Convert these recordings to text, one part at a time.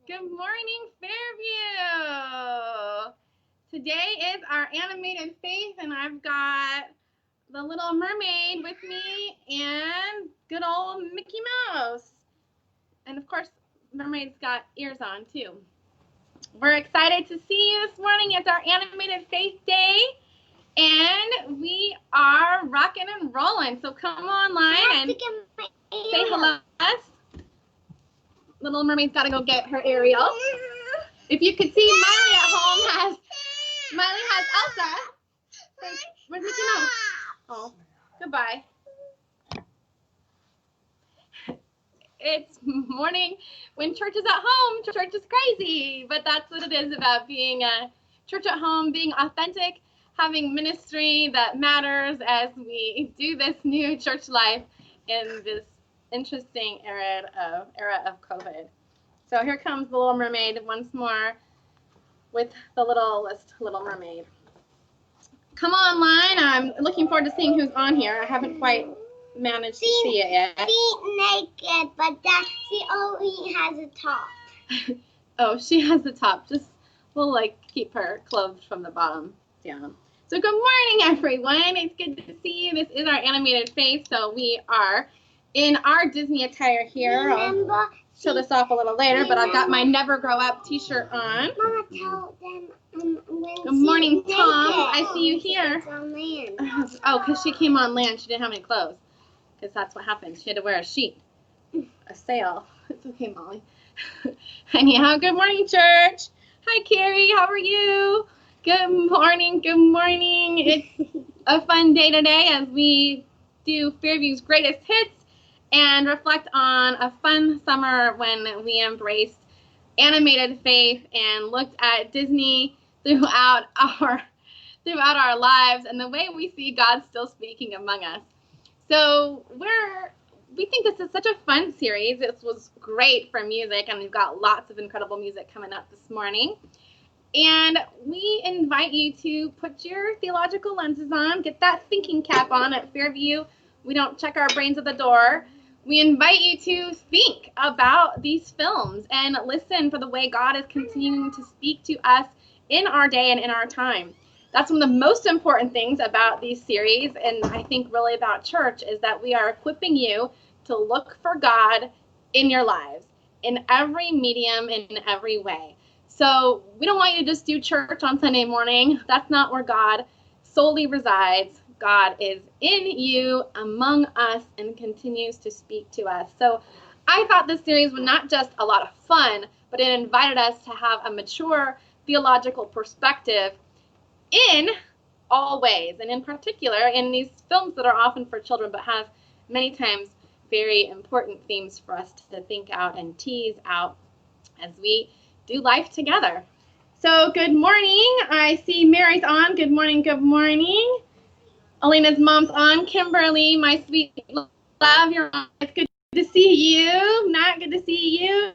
Good morning, Fairview. Today is our animated faith, and I've got the Little Mermaid with me and good old Mickey Mouse. And of course, Mermaid's got ears on too. We're excited to see you this morning. It's our animated faith day, and we are rocking and rolling. So come online and say hello to us. Little Mermaid's got to go get her Ariel. If you could see, Miley at home has Elsa. Where's Mickey Mouse? Oh, goodbye. It's morning when church is at home. Church is crazy, but that's what it is about being a church at home, being authentic, having ministry that matters as we do this new church life in this interesting era of COVID. So here comes the Little Mermaid once more with the littlest Little Mermaid. Come online. I'm looking forward to seeing who's on here. I haven't quite managed to see it yet. She's naked, but she only has a top. Oh, she has the top. Just we'll keep her clothed from the bottom down. So good morning, everyone. It's good to see you. This is our animated face. So we are in our Disney attire here. I'll show this off a little later, but I've got my Never Grow Up t-shirt on. Mama, tell them Good morning, Tom. I see you here. On land. Oh, because she came on land. She didn't have any clothes. Because that's what happened. She had to wear a sheet, a sail. It's okay, Molly. Anyhow, good morning, church. Hi, Carrie. How are you? Good morning. Good morning. It's a fun day today as we do Fairview's greatest hits and reflect on a fun summer when we embraced animated faith and looked at Disney throughout our lives and the way we see God still speaking among us. So we think this is such a fun series. This was great for music, and we've got lots of incredible music coming up this morning. And we invite you to put your theological lenses on, get that thinking cap on at Fairview. We don't check our brains at the door. We invite you to think about these films and listen for the way God is continuing to speak to us in our day and in our time. That's one of the most important things about these series, and I think really about church, is that we are equipping you to look for God in your lives, in every medium, in every way. So we don't want you to just do church on Sunday morning. That's not where God solely resides. God is in you, among us, and continues to speak to us. So I thought this series was not just a lot of fun, but it invited us to have a mature theological perspective in all ways, and in particular in these films that are often for children but have many times very important themes for us to think out and tease out as we do life together. So good morning. I see Mary's on. Good morning. Good morning. Elena's mom's on. Kimberly, my sweet love, you're on. It's good to see you. Matt, good to see you.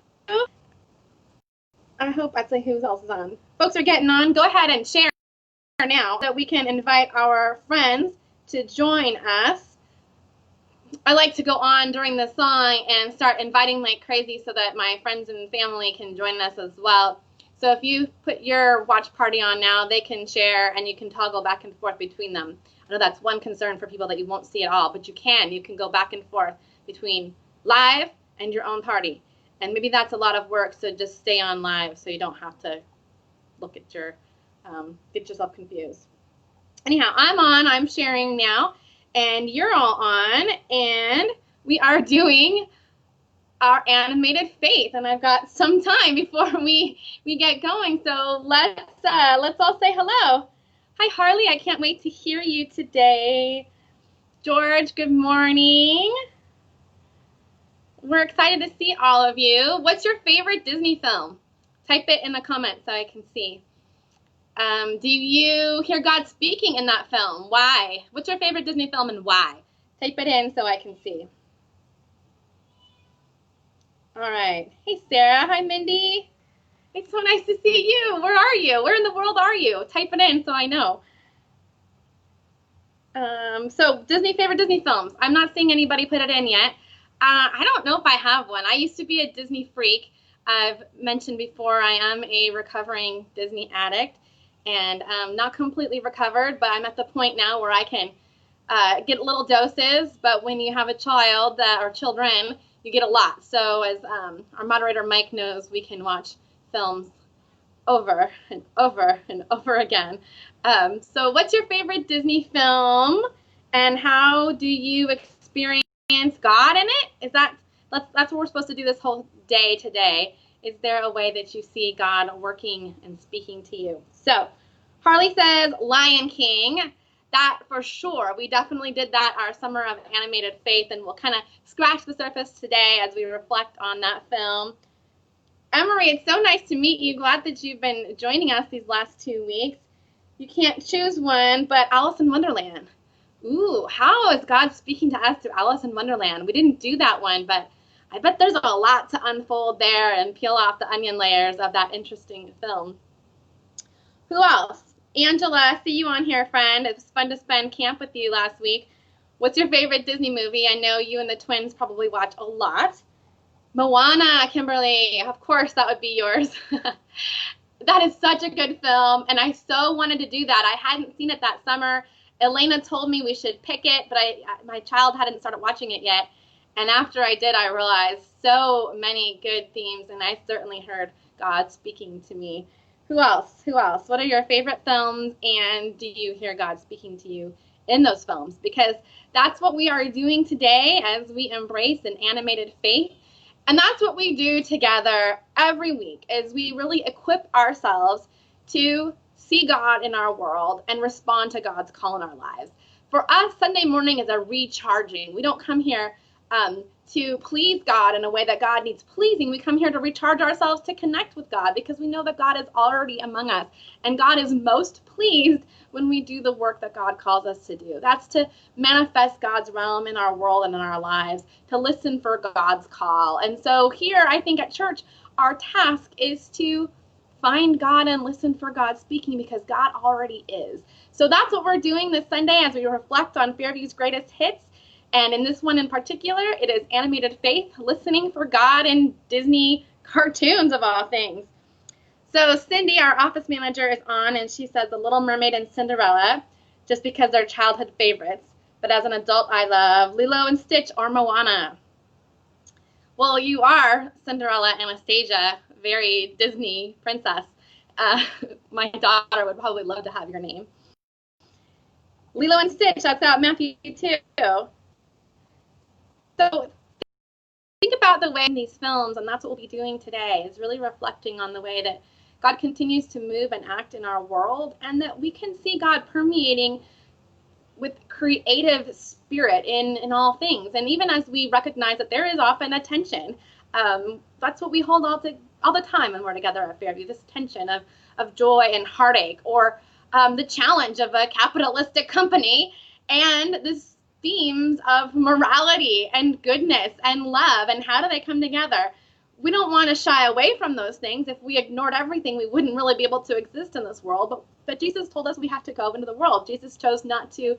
I hope that's who else is on. Folks are getting on. Go ahead and share now that we can invite our friends to join us. I like to go on during the song and start inviting like crazy so that my friends and family can join us as well. So if you put your watch party on now, they can share and you can toggle back and forth between them. I know that's one concern for people that you won't see at all, but you can go back and forth between live and your own party. And maybe that's a lot of work, so just stay on live so you don't have to look at get yourself confused. Anyhow, I'm sharing now, and you're all on, and we are doing our animated faith, and I've got some time before we get going, so let's all say hello. Hi, Harley, I can't wait to hear you today. George, good morning. We're excited to see all of you. What's your favorite Disney film? Type it in the comments so I can see. Do you hear God speaking in that film? Why? What's your favorite Disney film and why? Type it in so I can see. All right. Hey, Sarah. Hi, Mindy. It's so nice to see you. Where are you? Where in the world are you? Type it in so I know. So favorite Disney films. I'm not seeing anybody put it in yet. I don't know if I have one. I used to be a Disney freak. I've mentioned before I am a recovering Disney addict, and not completely recovered, but I'm at the point now where I can get little doses. But when you have a child or children, you get a lot. So as our moderator Mike knows, we can watch films over and over and over again. So what's your favorite Disney film, and how do you experience God in it? That's what we're supposed to do this whole day today. Is there a way that you see God working and speaking to you? So Harley says Lion King. That for sure. We definitely did that our summer of animated faith, and we'll kind of scratch the surface today as we reflect on that film. Emery, it's so nice to meet you. Glad that you've been joining us these last 2 weeks. You can't choose one, but Alice in Wonderland. Ooh, how is God speaking to us through Alice in Wonderland? We didn't do that one, but I bet there's a lot to unfold there and peel off the onion layers of that interesting film. Who else? Angela, see you on here, friend. It was fun to spend camp with you last week. What's your favorite Disney movie? I know you and the twins probably watch a lot. Moana, Kimberly, of course that would be yours. That is such a good film, and I so wanted to do that. I hadn't seen it that summer. Elena told me we should pick it, but my child hadn't started watching it yet. And after I did, I realized so many good themes, and I certainly heard God speaking to me. Who else? What are your favorite films, and do you hear God speaking to you in those films? Because that's what we are doing today as we embrace an animated faith. And that's what we do together every week, is we really equip ourselves to see God in our world and respond to God's call in our lives. For us, Sunday morning is a recharging. We don't come here to please God in a way that God needs pleasing. We come here to recharge ourselves, to connect with God, because we know that God is already among us. And God is most pleased when we do the work that God calls us to do. That's to manifest God's realm in our world and in our lives, to listen for God's call. And so here, I think at church, our task is to find God and listen for God speaking, because God already is. So that's what we're doing this Sunday as we reflect on Fairview's greatest hits. And in this one in particular, it is animated faith, listening for God in Disney cartoons of all things. So Cindy, our office manager, is on, and she says The Little Mermaid and Cinderella, just because they're childhood favorites. But as an adult, I love Lilo and Stitch or Moana. Well, you are Cinderella Anastasia, very Disney princess. My daughter would probably love to have your name. Lilo and Stitch, that's out Matthew 2. So think about the way in these films, and that's what we'll be doing today, is really reflecting on the way that God continues to move and act in our world, and that we can see God permeating with creative spirit in all things. And even as we recognize that there is often a tension, that's what we hold all the time when we're together at Fairview, this tension of joy and heartache, or the challenge of a capitalistic company, and this themes of morality and goodness and love, and how do they come together. We don't want to shy away from those things. If we ignored everything, we wouldn't really be able to exist in this world. But Jesus told us we have to go into the world. Jesus chose not to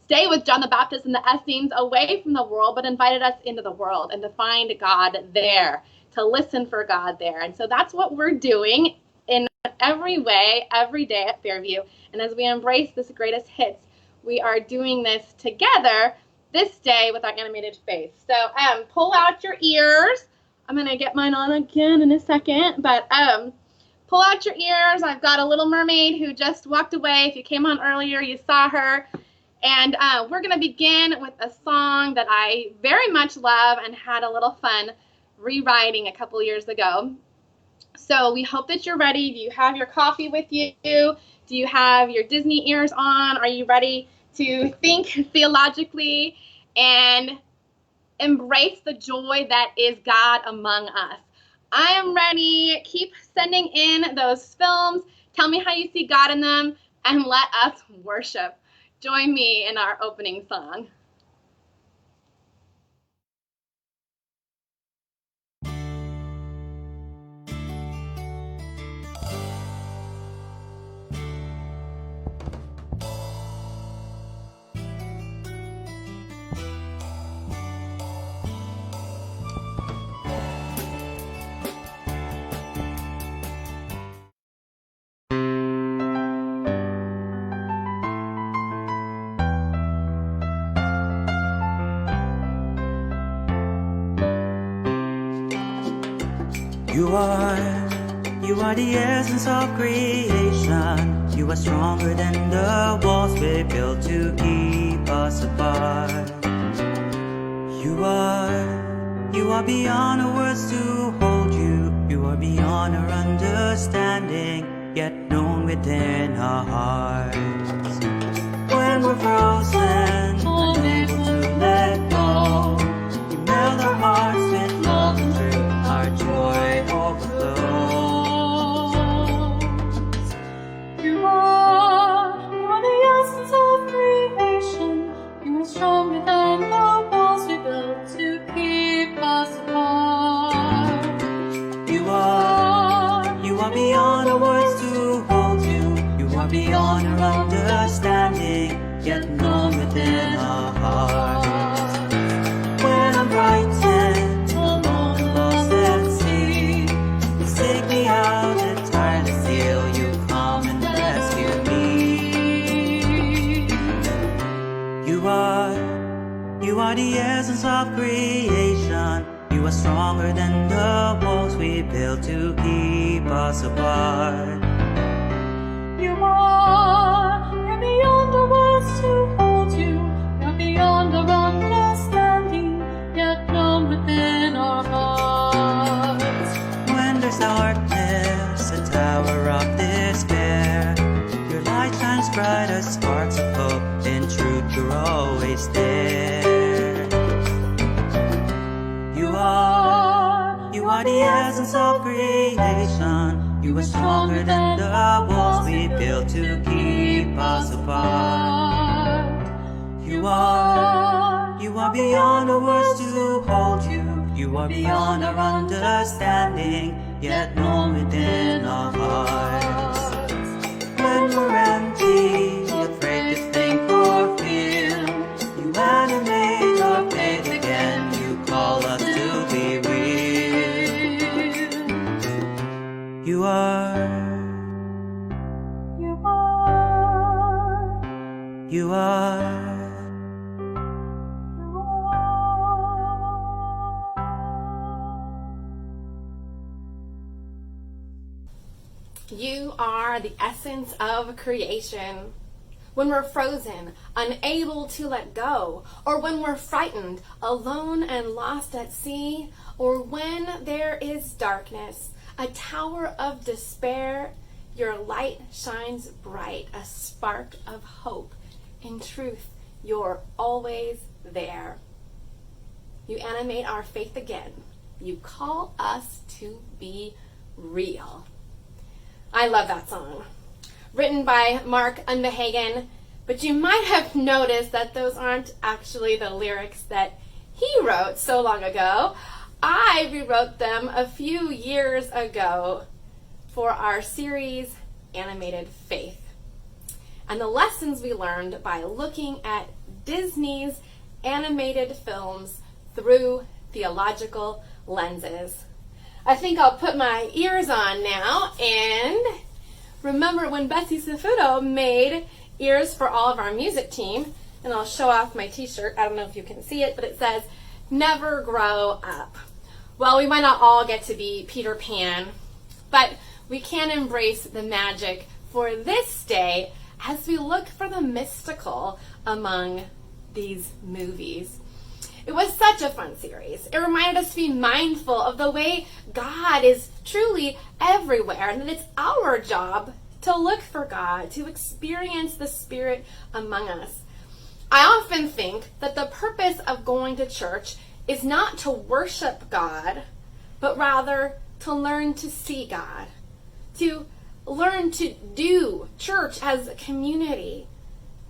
stay with John the Baptist and the Essenes away from the world, but invited us into the world and to find God there, to listen for God there. And so that's what we're doing in every way, every day at Fairview. And as we embrace this greatest hits, we are doing this together this day with our animated faith. So pull out your ears. I'm going to get mine on again in a second, but pull out your ears. I've got a Little Mermaid who just walked away. If you came on earlier, you saw her. And we're going to begin with a song that I very much love and had a little fun rewriting a couple years ago. So we hope that you're ready. Do you have your coffee with you? Do you have your Disney ears on? Are you ready to think theologically and embrace the joy that is God among us? I am ready. Keep sending in those films. Tell me how you see God in them, and let us worship. Join me in our opening song. You are the essence of creation. You are stronger than the walls we built to keep us apart. You are beyond our words to hold you. You are beyond our understanding, yet known within our hearts. When we're frozen, unable to let go, you melt our hearts with love and truth. Our joy overflows. You are the essence of creation. You are stronger than the walls we built to keep us apart. You are beyond our words to hold you. You are beyond our understanding, yet known within our hearts. When I'm frightened, alone and lost at sea, you take me out and tie the seal. You come and rescue me. You are the essence of creation. You are stronger than the walls we built to keep us apart. You're beyond the words to hold you. You're beyond our understanding, yet known within our hearts. When there's darkness, a tower of despair, your light shines bright as sparks of hope. In truth, you're always there. You are the essence of creation. You are stronger than the walls we built to keep us apart. You are beyond our words to hold you. You are beyond our understanding, yet known within our hearts. When we're empty, afraid to think or feel, you animate our faith again. You call us to be real. You are. You are the essence of creation. When we're frozen, unable to let go, or when we're frightened, alone and lost at sea, or when there is darkness, a tower of despair, your light shines bright, a spark of hope. In truth, you're always there. You animate our faith again. You call us to be real. I love that song. Written by Mark Unbehagen, but you might have noticed that those aren't actually the lyrics that he wrote so long ago. I rewrote them a few years ago for our series, Animated Faith. And the lessons we learned by looking at Disney's animated films through theological lenses. I think I'll put my ears on now and remember when Betsy Safuto made ears for all of our music team, and I'll show off my t-shirt. I don't know if you can see it, but it says, "Never grow up." Well, we might not all get to be Peter Pan, but we can embrace the magic for this day as we look for the mystical among these movies. It was such a fun series. It reminded us to be mindful of the way God is truly everywhere, and that it's our job to look for God, to experience the Spirit among us. I often think that the purpose of going to church is not to worship God, but rather to learn to see God, to learn to do church as a community.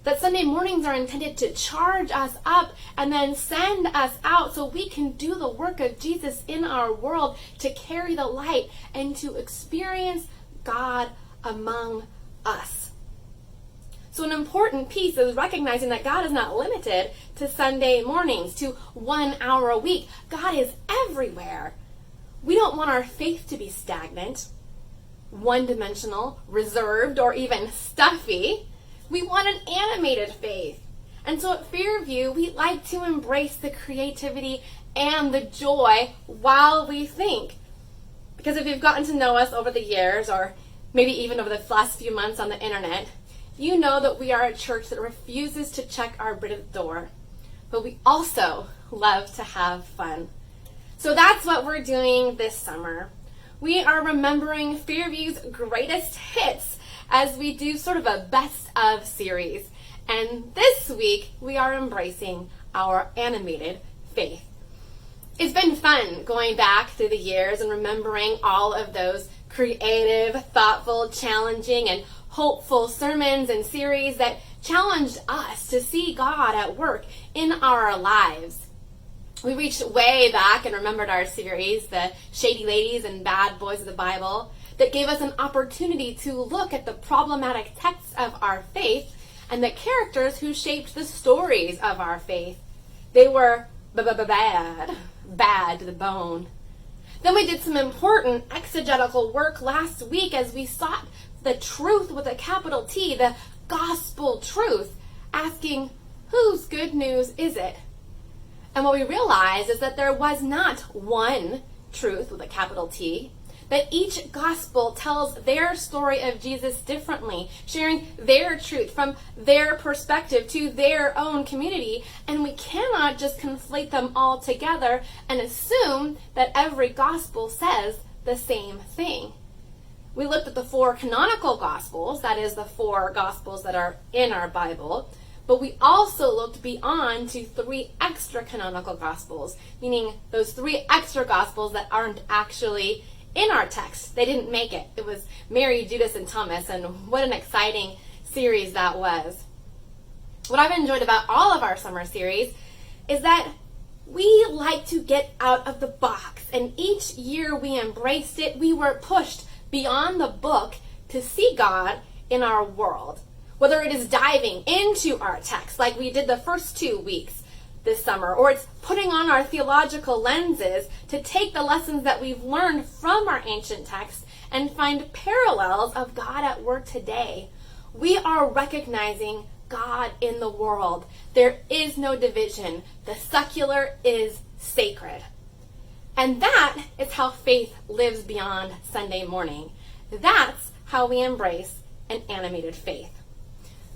That Sunday mornings are intended to charge us up and then send us out so we can do the work of Jesus in our world, to carry the light and to experience God among us. So an important piece is recognizing that God is not limited to Sunday mornings, to 1 hour a week. God is everywhere. We don't want our faith to be stagnant, one-dimensional, reserved, or even stuffy. We want an animated faith. And so at Fairview, we like to embrace the creativity and the joy while we think. Because if you've gotten to know us over the years, or maybe even over the last few months on the internet, you know that we are a church that refuses to check our Brit at the door. But we also love to have fun. So that's what we're doing this summer. We are remembering Fairview's greatest hits as we do sort of a best of series. And this week, we are embracing our animated faith. It's been fun going back through the years and remembering all of those creative, thoughtful, challenging, and hopeful sermons and series that challenged us to see God at work in our lives. We reached way back and remembered our series, The Shady Ladies and Bad Boys of the Bible, that gave us an opportunity to look at the problematic texts of our faith and the characters who shaped the stories of our faith. They were bad to the bone. Then we did some important exegetical work last week as we sought the truth with a capital T, the gospel truth, asking, whose good news is it? And what we realized is that there was not one truth with a capital T, that each gospel tells their story of Jesus differently, sharing their truth from their perspective to their own community, and we cannot just conflate them all together and assume that every gospel says the same thing. We looked at the 4 canonical gospels, that is the 4 gospels that are in our Bible, but we also looked beyond to 3 extra canonical gospels, meaning those 3 extra gospels that aren't actually in our text. They didn't make it. It was Mary, Judas, and Thomas, and what an exciting series that was. What I've enjoyed about all of our summer series is that we like to get out of the box, and each year we embraced it. We were pushed beyond the book to see God in our world. Whether it is diving into our text, like we did the first 2 weeks this summer, or it's putting on our theological lenses to take the lessons that we've learned from our ancient texts and find parallels of God at work today. We are recognizing God in the world. There is no division. The secular is sacred. And that is how faith lives beyond Sunday morning. That's how we embrace an animated faith.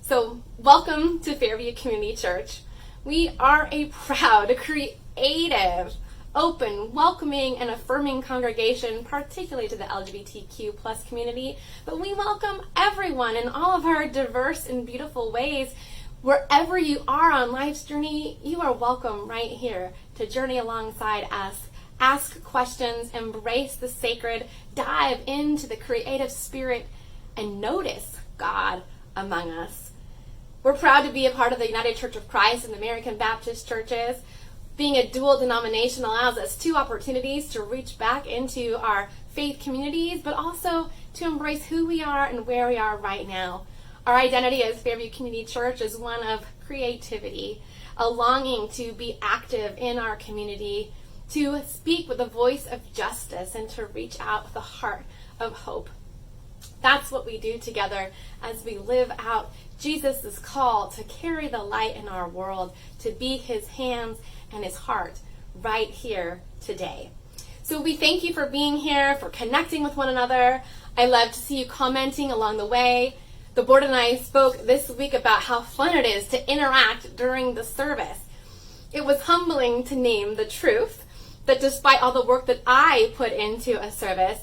So, welcome to Fairview Community Church. We are a proud, creative, open, welcoming, and affirming congregation, particularly to the LGBTQ plus community, but we welcome everyone in all of our diverse and beautiful ways. Wherever you are on life's journey, you are welcome right here to journey alongside us. Ask questions, embrace the sacred, dive into the creative spirit, and notice God among us. We're proud to be a part of the United Church of Christ and the American Baptist churches. Being a dual denomination allows us 2 opportunities to reach back into our faith communities, but also to embrace who we are and where we are right now. Our identity as Fairview Community Church is one of creativity, a longing to be active in our community, to speak with a voice of justice, and to reach out with a heart of hope. That's what we do together as we live out Jesus' call to carry the light in our world, to be his hands and his heart right here today. So we thank you for being here, for connecting with one another. I love to see you commenting along the way. The board and I spoke this week about how fun it is to interact during the service. It was humbling to name the truth that despite all the work that I put into a service,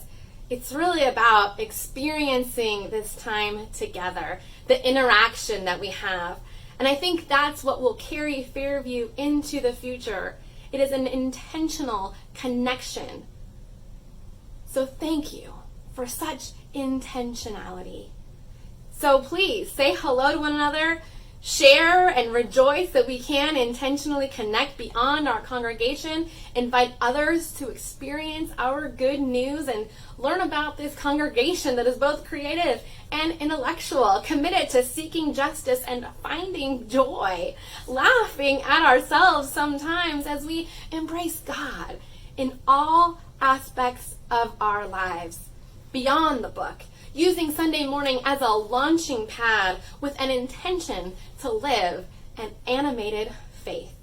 it's really about experiencing this time together, the interaction that we have. And I think that's what will carry Fairview into the future. It is an intentional connection. So thank you for such intentionality. So please say hello to one another, share and rejoice that we can intentionally connect beyond our congregation, invite others to experience our good news and learn about this congregation that is both creative and intellectual, committed to seeking justice and finding joy, laughing at ourselves sometimes as we embrace God in all aspects of our lives, beyond the book, using Sunday morning as a launching pad with an intention to live an animated faith.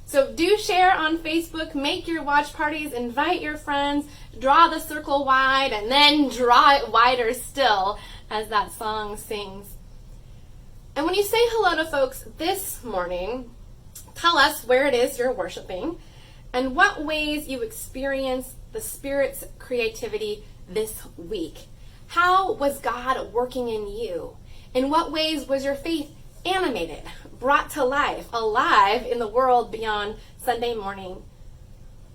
So do share on Facebook, make your watch parties, invite your friends, draw the circle wide, and then draw it wider still as that song sings. And when you say hello to folks this morning, tell us where it is you're worshiping and what ways you experience the Spirit's creativity this week. How was God working in you? In what ways was your faith animated, brought to life, alive in the world beyond Sunday morning?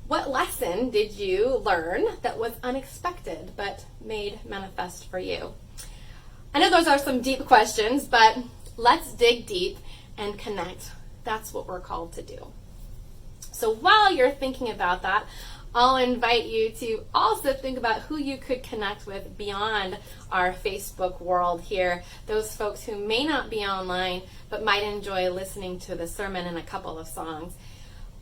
What lesson did you learn that was unexpected but made manifest for you? I know those are some deep questions, but let's dig deep and connect. That's what we're called to do. So while you're thinking about that, I'll invite you to also think about who you could connect with beyond our Facebook world here. Those folks who may not be online but might enjoy listening to the sermon and a couple of songs.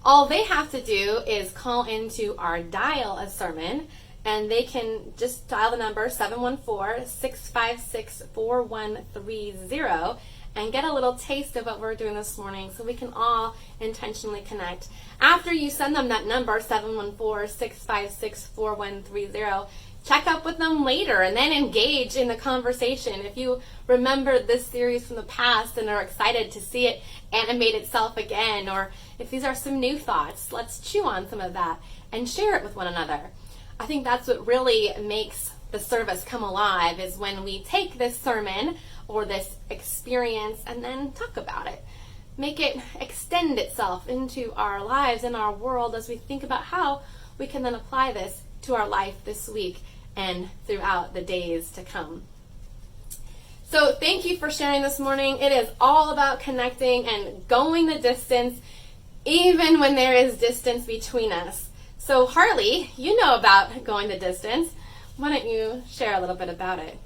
All they have to do is call into our Dial a Sermon, and they can just dial the number 714-656-4130 and get a little taste of what we're doing this morning so we can all intentionally connect. After you send them that number, 714-656-4130, check up with them later and then engage in the conversation. If you remembered this series from the past and are excited to see it animate itself again, or if these are some new thoughts, let's chew on some of that and share it with one another. I think that's what really makes the service come alive, is when we take this sermon or this experience and then talk about it. Make it extend itself into our lives and our world as we think about how we can then apply this to our life this week and throughout the days to come. So thank you for sharing this morning. It is all about connecting and going the distance, even when there is distance between us. So Harley, you know about going the distance. Why don't you share a little bit about it?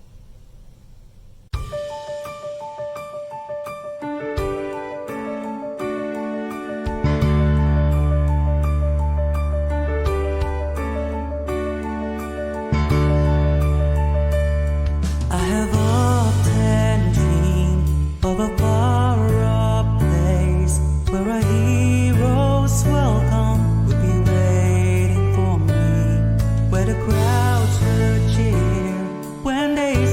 I have often dreamed of a far-off place where a hero's welcome would be waiting for me, where the crowds would cheer when they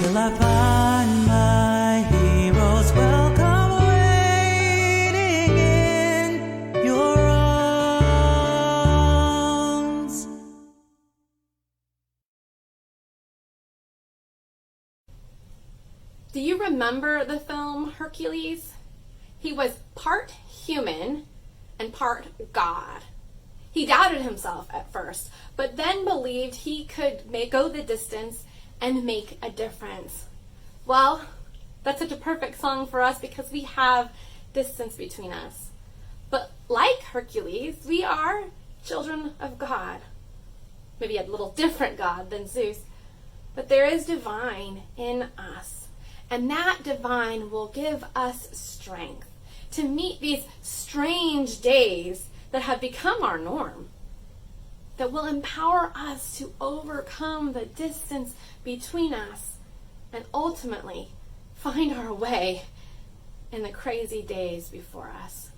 till I find my heroes welcome waiting in your arms. Do you remember the film Hercules? He was part human and part God. He doubted himself at first, but then believed he could go the distance and make a difference. Well, that's such a perfect song for us because we have distance between us. But like Hercules, we are children of God. Maybe a little different God than Zeus, but there is divine in us. And that divine will give us strength to meet these strange days that have become our norm, that will empower us to overcome the distance between us and ultimately find our way in the crazy days before us.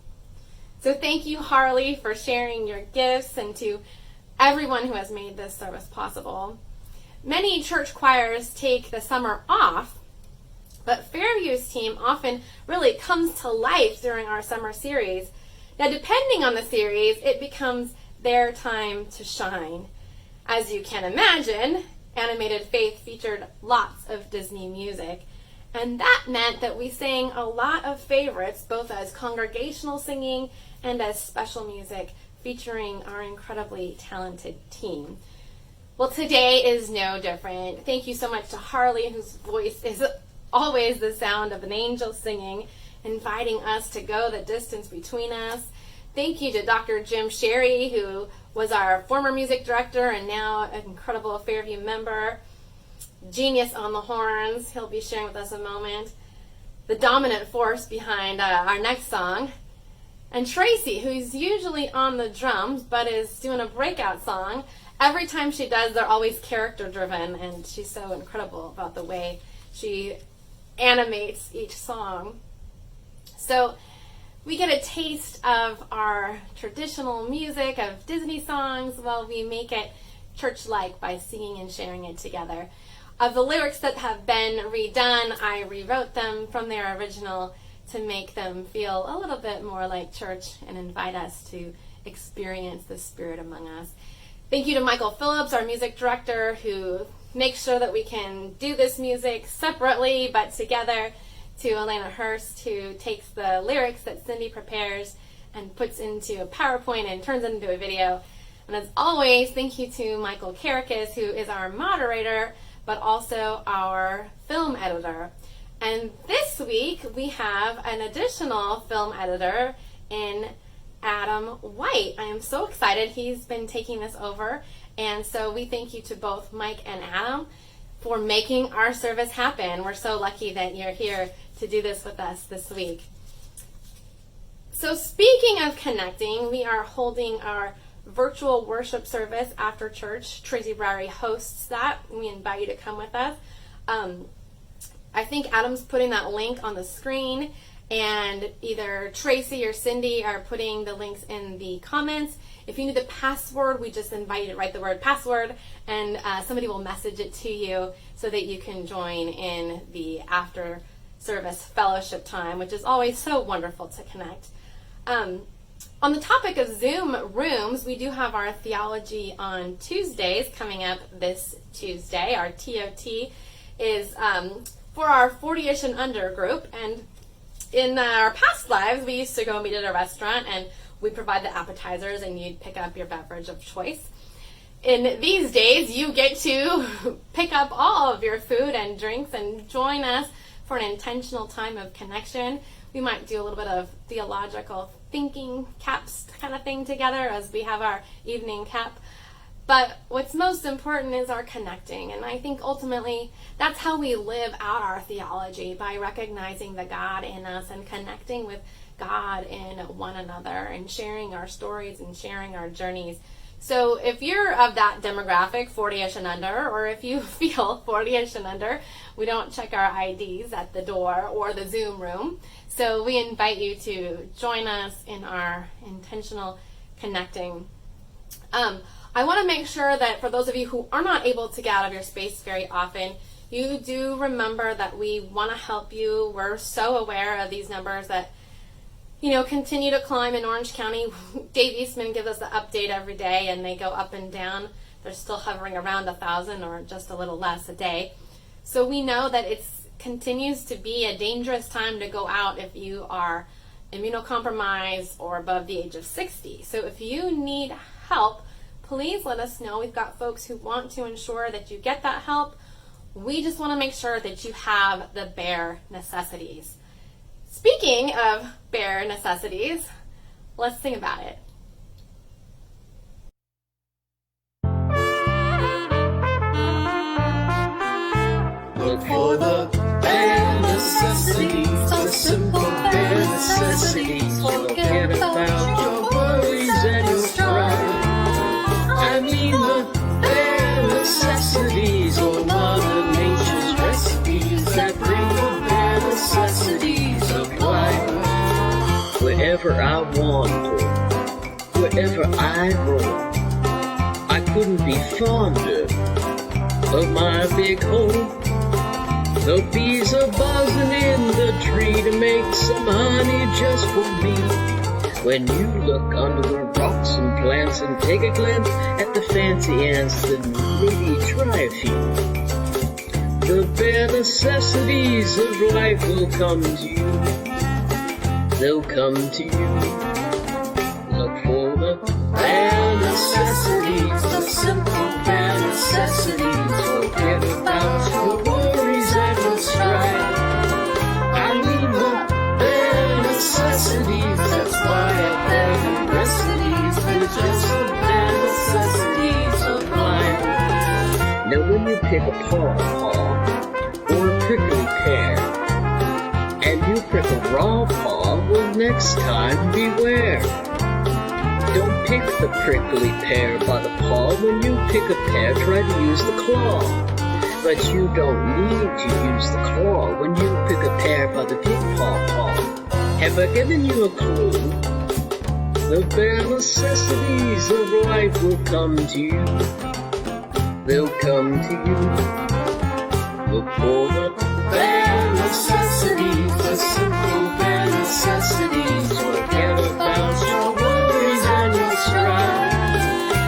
So thank you, Harley, for sharing your gifts, and to everyone who has made this service possible. Many church choirs take the summer off, but Fairview's team often really comes to life during our summer series. Now, depending on the series, it becomes their time to shine. As you can imagine, Animated Faith featured lots of Disney music, and that meant that we sang a lot of favorites, both as congregational singing and as special music featuring our incredibly talented team. Well, today is no different. Thank you so much to Harley, whose voice is always the sound of an angel singing, inviting us to go the distance between us. Thank you to Dr. Jim Sherry, who was our former music director and now an incredible Fairview member. Genius on the horns. He'll be sharing with us in a moment. The dominant force behind our next song. And Tracy, who's usually on the drums but is doing a breakout song. Every time she does, they're always character driven, and she's so incredible about the way she animates each song. So we get a taste of our traditional music, of Disney songs, while we make it church-like by singing and sharing it together. Of the lyrics that have been redone, I rewrote them from their original to make them feel a little bit more like church and invite us to experience the Spirit among us. Thank you to Michael Phillips, our music director, who makes sure that we can do this music separately but together. To Elena Hurst, who takes the lyrics that Cindy prepares and puts into a PowerPoint and turns it into a video. And as always, thank you to Michael Karakis, who is our moderator, but also our film editor. And this week, we have an additional film editor in Adam White. I am so excited. He's been taking this over. And so we thank you to both Mike and Adam for making our service happen. We're so lucky that you're here to do this with us this week. So speaking of connecting, we are holding our virtual worship service after church. Tracy Browery hosts that. We invite you to come with us. I think Adam's putting that link on the screen, and either Tracy or Cindy are putting the links in the comments. If you need the password, we just invite you to write the word password, and somebody will message it to you so that you can join in the after service fellowship time, which is always so wonderful to connect. On the topic of Zoom rooms, we do have our theology on Tuesdays coming up this Tuesday. Our TOT is for our 40-ish and under group, and in our past lives, we used to go meet at a restaurant and we provide the appetizers and you'd pick up your beverage of choice. In these days, you get to pick up all of your food and drinks and join us for an intentional time of connection. We might do a little bit of theological thinking caps kind of thing together as we have our evening cap. But what's most important is our connecting. And I think ultimately that's how we live out our theology, by recognizing the God in us and connecting with God in one another and sharing our stories and sharing our journeys. So if you're of that demographic, 40-ish and under, or if you feel 40-ish and under, we don't check our IDs at the door or the Zoom room. So we invite you to join us in our intentional connecting. I want to make sure that for those of you who are not able to get out of your space very often, you do remember that we want to help you. We're so aware of these numbers that, continue to climb in Orange County. Dave Eastman gives us an update every day, and they go up and down. They're still hovering around 1,000 or just a little less a day. So we know that it continues to be a dangerous time to go out if you are immunocompromised or above the age of 60. So if you need help, please let us know. We've got folks who want to ensure that you get that help. We just want to make sure that you have the bare necessities. Speaking of bare necessities, let's sing about it. Look for the bare necessities, the simple bare necessities. Forget about your worries and your strife. I mean the bare necessities, or Mother Nature's recipes that bring the bare necessities of life. Wherever I wander, wherever I roam, I couldn't be fonder of my big home. The bees are buzzing in the tree to make some honey just for me. When you look under the rocks and plants and take a glance at the fancy ants that maybe try a few, the bare necessities of life will come to you. They'll come to you. Look for the bare necessities, the simple bare necessities. Forget about your worries and your strife. I mean the bare necessities. That's why I beg recipes for just the bare necessities of life. Now when you pick a pawpaw or a prickly pear, and you prick a raw paw, well next time beware. Don't pick the prickly pear by the paw. When you pick a pear, try to use the claw. But you don't need to use the claw when you pick a pear by the big paw. Have I given you a clue? The bare necessities of life will come to you. They'll come to you. Look for the bare necessities, the simple bare necessities. Forget about your worries and your strife.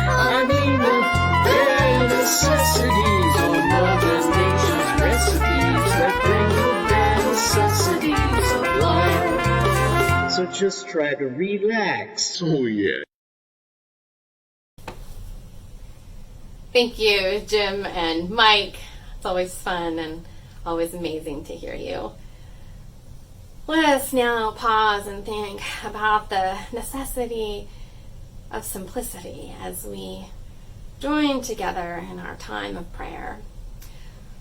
I mean the bare necessities, or Mother Nature's recipes that bring the bare necessities of life. So just try to relax. Oh yeah. Thank you, Jim and Mike. It's always fun and always amazing to hear you. Let us now pause and think about the necessity of simplicity as we join together in our time of prayer.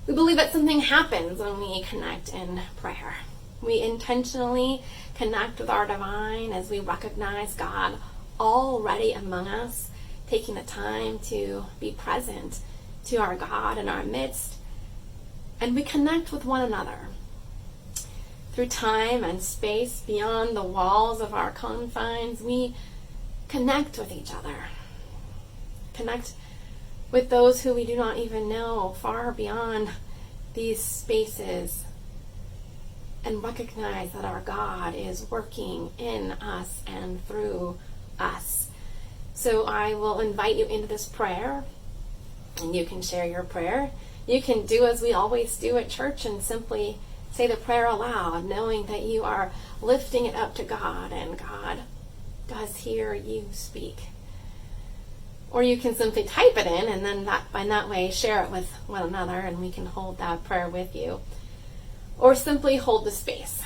We believe that something happens when we connect in prayer. We intentionally connect with our divine as we recognize God already among us, taking the time to be present to our God in our midst. And we connect with one another through time and space beyond the walls of our confines. We connect with each other. Connect with those who we do not even know, far beyond these spaces, and recognize that our God is working in us and through us. So I will invite you into this prayer, and you can share your prayer. You can do as we always do at church and simply say the prayer aloud, knowing that you are lifting it up to God, and God does hear you speak. Or you can simply type it in, and then by that way share it with one another, and we can hold that prayer with you. Or simply hold the space.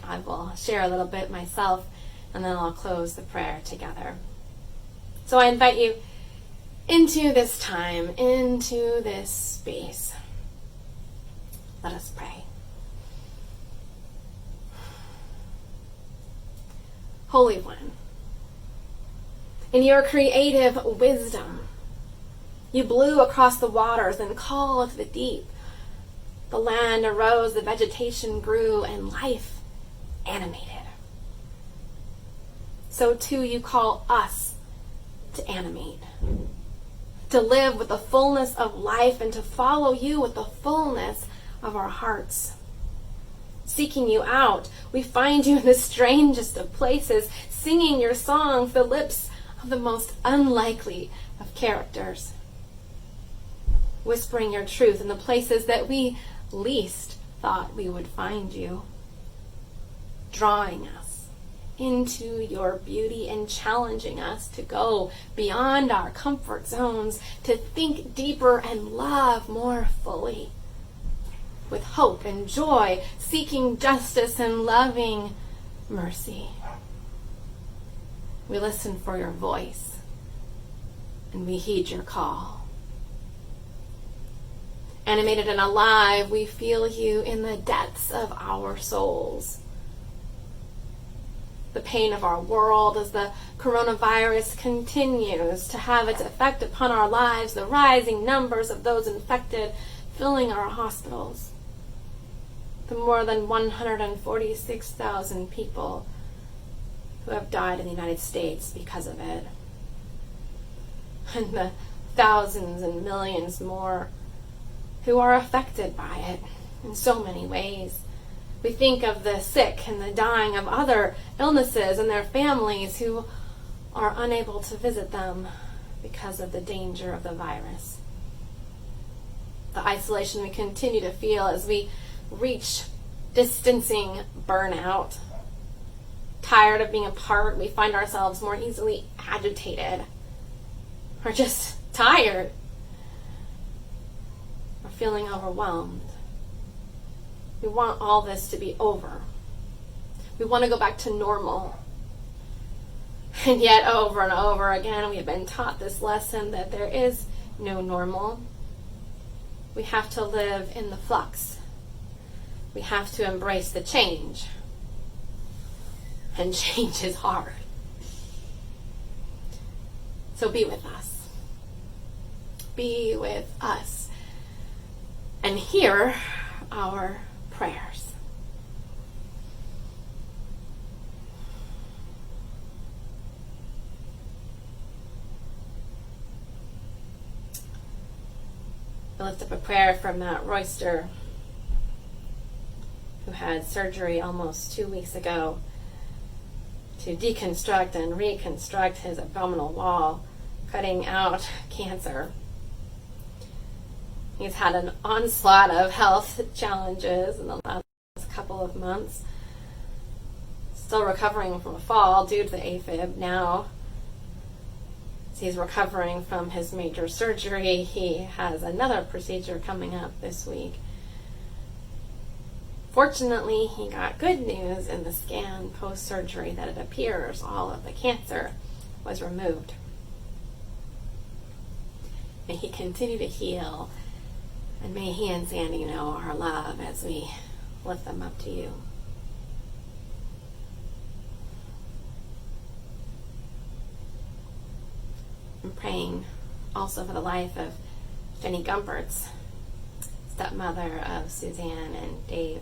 I will share a little bit myself, and then I'll close the prayer together. So I invite you into this time, into this space. Let us pray. Holy One, in your creative wisdom, you blew across the waters and called to the deep. The land arose, the vegetation grew, and life animated. So too you call us to animate, to live with the fullness of life, and to follow you with the fullness of our hearts. Seeking you out, we find you in the strangest of places, singing your song for the lips of the most unlikely of characters. Whispering your truth in the places that we least thought we would find you. Drawing us into your beauty and challenging us to go beyond our comfort zones, to think deeper and love more fully. With hope and joy, seeking justice and loving mercy. We listen for your voice, and we heed your call. Animated and alive, we feel you in the depths of our souls. The pain of our world as the coronavirus continues to have its effect upon our lives, the rising numbers of those infected filling our hospitals. The more than 146,000 people who have died in the United States because of it. And the thousands and millions more who are affected by it in so many ways. We think of the sick and the dying of other illnesses and their families who are unable to visit them because of the danger of the virus. The isolation we continue to feel as we reach distancing burnout. Tired of being apart, we find ourselves more easily agitated or just tired or feeling overwhelmed. We want all this to be over. We want to go back to normal. And yet over and over again we have been taught this lesson that there is no normal. We have to live in the flux. We have to embrace the change. And change is hard. So be with us. Be with us. And hear our prayers. I lift up a prayer for Matt Royster, who had surgery almost 2 weeks ago to deconstruct and reconstruct his abdominal wall, cutting out cancer. He's had an onslaught of health challenges in the last couple of months. Still recovering from a fall due to the AFib now. As he's recovering from his major surgery, he has another procedure coming up this week. Fortunately, he got good news in the scan post-surgery that it appears all of the cancer was removed. May he continue to heal, and may he and Sandy know our love as we lift them up to you. I'm praying also for the life of Jenny Gumpertz, stepmother of Suzanne and Dave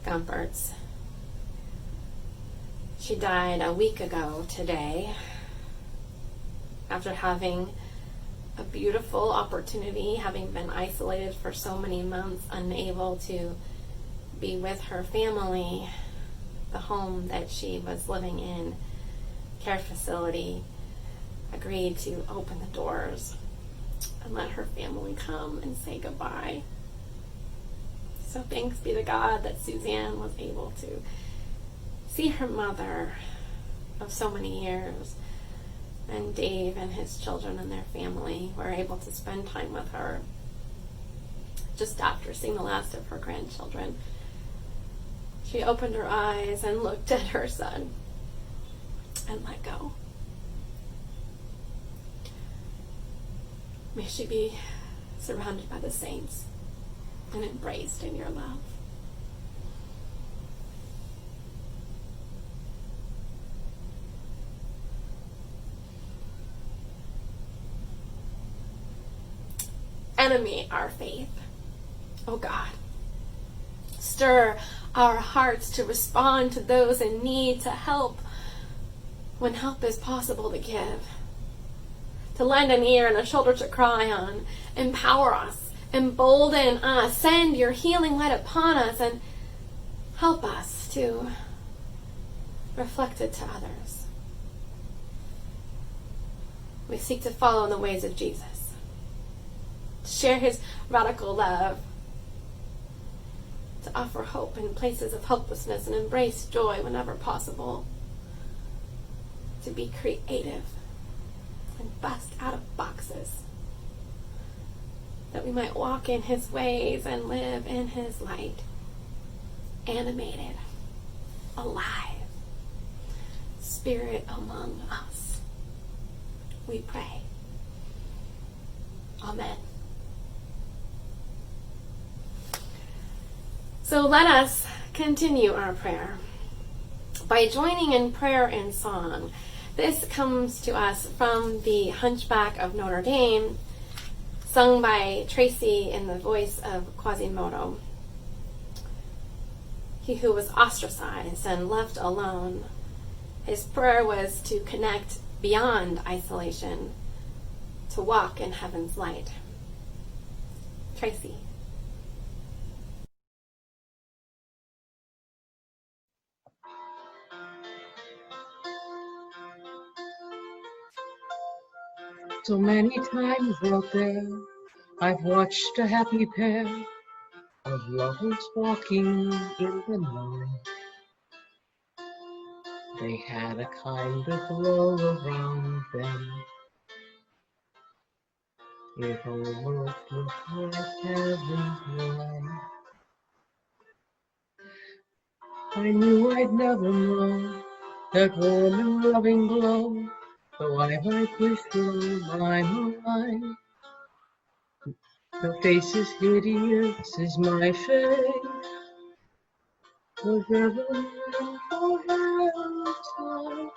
Gumpertz. She died a week ago today after having a beautiful opportunity, having been isolated for so many months, unable to be with her family. The home that she was living in, care facility, agreed to open the doors and let her family come and say goodbye. So thanks be to God that Suzanne was able to see her mother of so many years, and Dave and his children and their family were able to spend time with her just after seeing the last of her grandchildren. She opened her eyes and looked at her son and let go. May she be surrounded by the saints and embraced in your love. Animate our faith, oh God. Stir our hearts to respond to those in need, to help when help is possible to give, to lend an ear and a shoulder to cry on. Empower us embolden us, send your healing light upon us, and help us to reflect it to others. We seek to follow in the ways of Jesus, to share his radical love, to offer hope in places of hopelessness and embrace joy whenever possible, to be creative and bust out of boxes, that we might walk in his ways and live in his light, animated, alive, Spirit among us. We pray. Amen. So let us continue our prayer by joining in prayer and song. This comes to us from the Hunchback of Notre Dame, sung by Tracy in the voice of Quasimodo. He who was ostracized and left alone, his prayer was to connect beyond isolation, to walk in heaven's light. Tracy. So many times out there, I've watched a happy pair of lovers walking in the night. They had a kind of glow around them. It almost looked like heaven's light. I knew I'd never know that warm and loving glow, though I might wish them I'm alive. Your face is hideous as my face, was ever meant for heaven's light.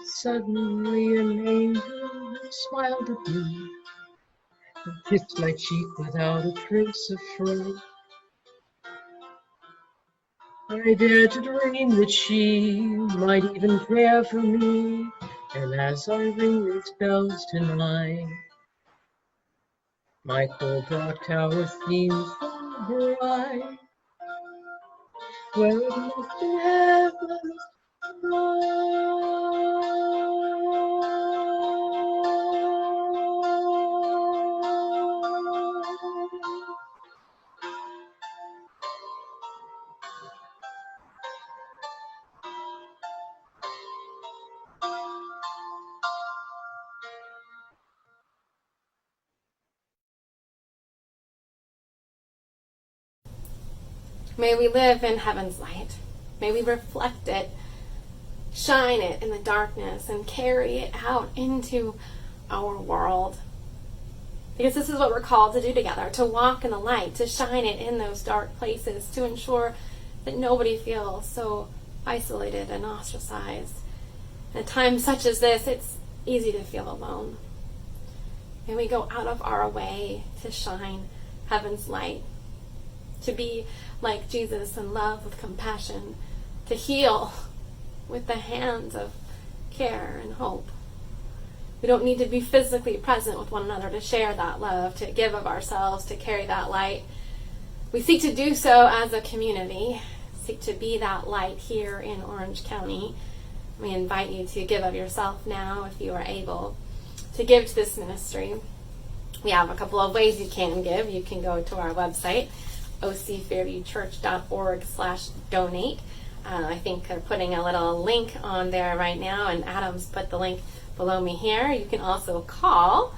Suddenly an angel smiled at me and kissed my cheek without a trace of fright. I dared to dream that she might even care for me, and as I ring these bells tonight, my cold dark tower seems so bright. Where it must be heaven's May we live in heaven's light. May we reflect it, shine it in the darkness, and carry it out into our world. Because this is what we're called to do together, to walk in the light, to shine it in those dark places, to ensure that nobody feels so isolated and ostracized. At times such as this, it's easy to feel alone. May we go out of our way to shine heaven's light, to be like Jesus in love with compassion, to heal with the hands of care and hope. We don't need to be physically present with one another to share that love, to give of ourselves, to carry that light. We seek to do so as a community, seek to be that light here in Orange County. We invite you to give of yourself now if you are able to give to this ministry. We have a couple of ways you can give. You can go to our website, ocfairviewchurch.org/donate. I think they're putting a little link on there right now, and Adam's put the link below me here. You can also call,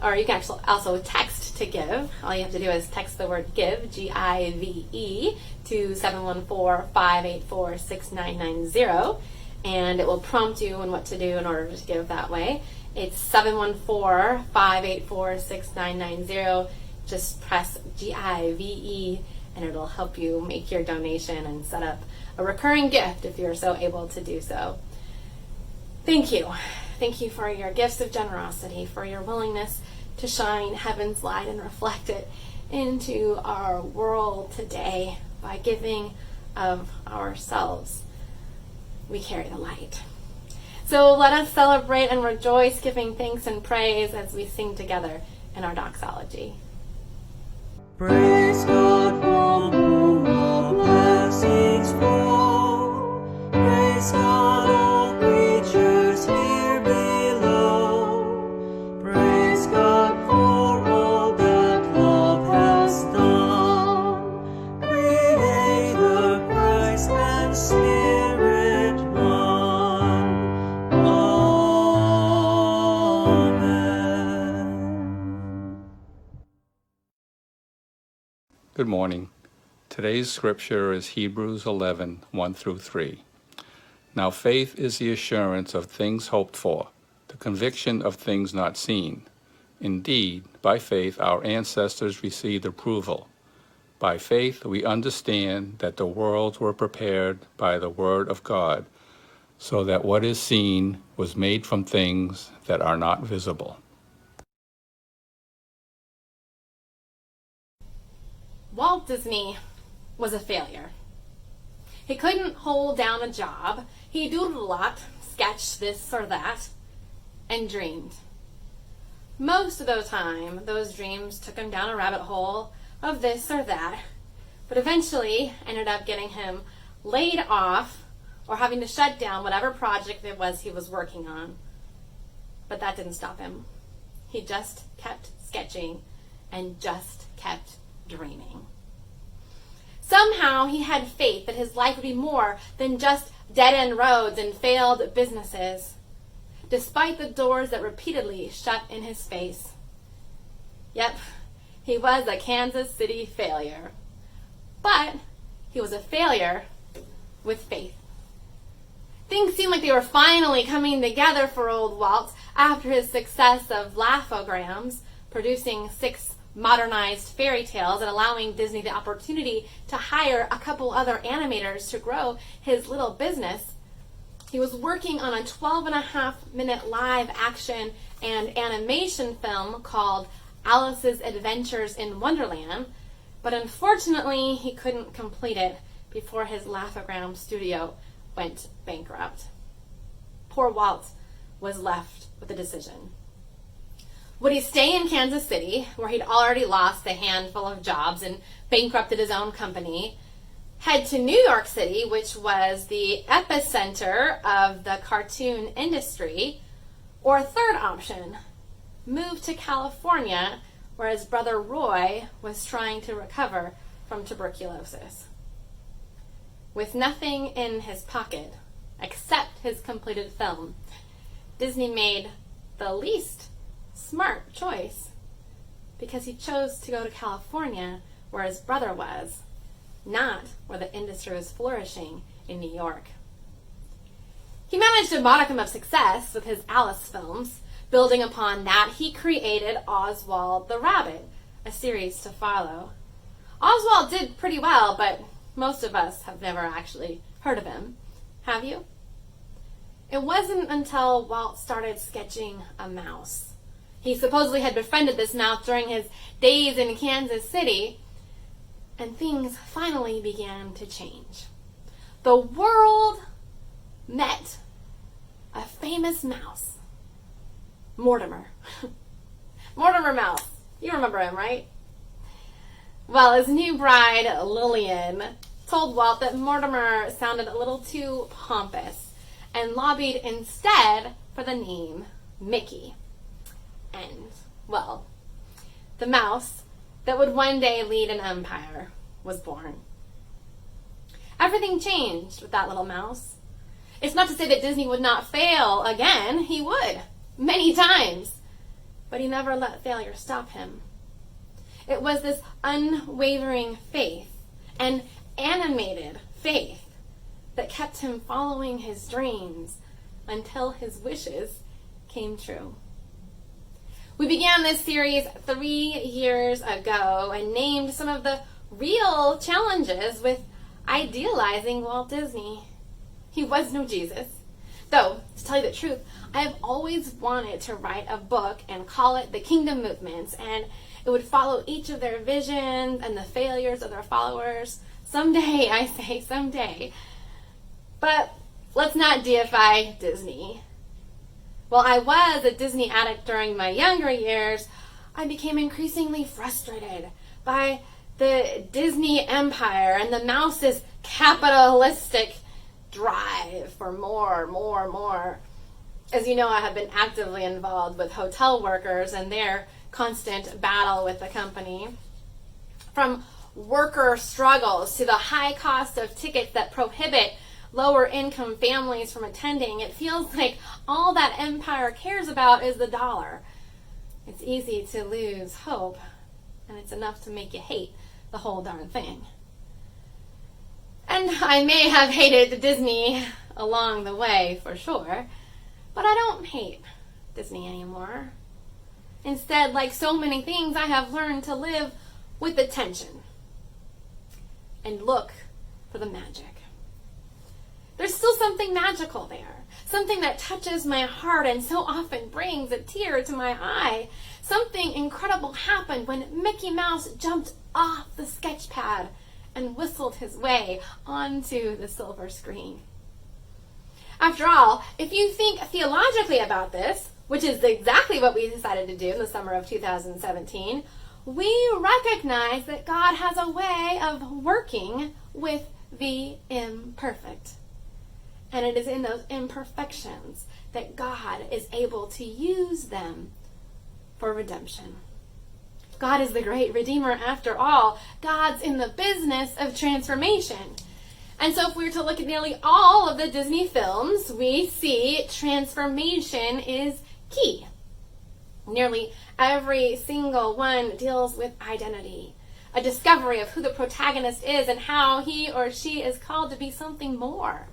or you can actually also text to give. All you have to do is text the word give, G-I-V-E, to 714-584-6990, and it will prompt you on what to do in order to give that way. It's 714-584-6990. Just press GIVE and it'll help you make your donation and set up a recurring gift if you're so able to do so. Thank you. Thank you for your gifts of generosity, for your willingness to shine heaven's light and reflect it into our world today by giving of ourselves. We carry the light. So let us celebrate and rejoice, giving thanks and praise as we sing together in our doxology. Praise God from whom all blessings flow. Praise God, all creatures here below. Praise God for all that love has done. Creator, Christ, and Spirit one. Amen. Good morning. Today's scripture is Hebrews 11, 1 through 3. Now faith is the assurance of things hoped for, the conviction of things not seen. Indeed, by faith our ancestors received approval. By faith we understand that the worlds were prepared by the word of God, so that what is seen was made from things that are not visible. Walt Disney was a failure. He couldn't hold down a job. He doodled a lot, sketched this or that, and dreamed. Most of the time, those dreams took him down a rabbit hole of this or that, but eventually ended up getting him laid off or having to shut down whatever project it was he was working on. But that didn't stop him. He just kept sketching and just kept dreaming. Somehow he had faith that his life would be more than just dead-end roads and failed businesses, despite the doors that repeatedly shut in his face. Yep, he was a Kansas City failure. But he was a failure with faith. Things seemed like they were finally coming together for old Walt after his success of Laughograms, producing 6 modernized fairy tales and allowing Disney the opportunity to hire a couple other animators to grow his little business. He was working on a 12.5-minute live action and animation film called Alice's Adventures in Wonderland, but unfortunately he couldn't complete it before his Laughogram studio went bankrupt. Poor Walt was left with a decision. Would he stay in Kansas City, where he'd already lost a handful of jobs and bankrupted his own company, head to New York City, which was the epicenter of the cartoon industry, or third option, move to California, where his brother Roy was trying to recover from tuberculosis? With nothing in his pocket except his completed film, Disney made the least smart choice, because he chose to go to California where his brother was, not where the industry was flourishing in New York. He managed a modicum of success with his Alice films. Building upon that, he created Oswald the Rabbit, a series to follow. Oswald did pretty well, but most of us have never actually heard of him. Have you? It wasn't until Walt started sketching a mouse. He supposedly had befriended this mouse during his days in Kansas City, and things finally began to change. The world met a famous mouse, Mortimer. Mortimer Mouse. You remember him, right? Well, his new bride, Lillian, told Walt that Mortimer sounded a little too pompous and lobbied instead for the name Mickey. And, well, the mouse that would one day lead an empire was born. Everything changed with that little mouse. It's not to say that Disney would not fail again. He would, many times. But he never let failure stop him. It was this unwavering faith, and animated faith, that kept him following his dreams until his wishes came true. We began this series 3 years ago and named some of the real challenges with idealizing Walt Disney. He was no Jesus. Though, to tell you the truth, I have always wanted to write a book and call it The Kingdom Movements, and it would follow each of their visions and the failures of their followers. Someday, I say someday. But let's not deify Disney. While I was a Disney addict during my younger years, I became increasingly frustrated by the Disney empire and the mouse's capitalistic drive for more. As you know, I have been actively involved with hotel workers and their constant battle with the company. From worker struggles to the high cost of tickets that prohibit lower income families from attending, it feels like all that empire cares about is the dollar. It's easy to lose hope, and it's enough to make you hate the whole darn thing. And I may have hated Disney along the way, for sure, but I don't hate Disney anymore. Instead, like so many things, I have learned to live with the tension and look for the magic. There's still something magical there, something that touches my heart and so often brings a tear to my eye. Something incredible happened when Mickey Mouse jumped off the sketch pad and whistled his way onto the silver screen. After all, if you think theologically about this, which is exactly what we decided to do in the summer of 2017, we recognize that God has a way of working with the imperfect. And it is in those imperfections that God is able to use them for redemption. God is the great Redeemer after all. God's in the business of transformation. And so if we were to look at nearly all of the Disney films, we see transformation is key. Nearly every single one deals with identity, a discovery of who the protagonist is and how he or she is called to be something more.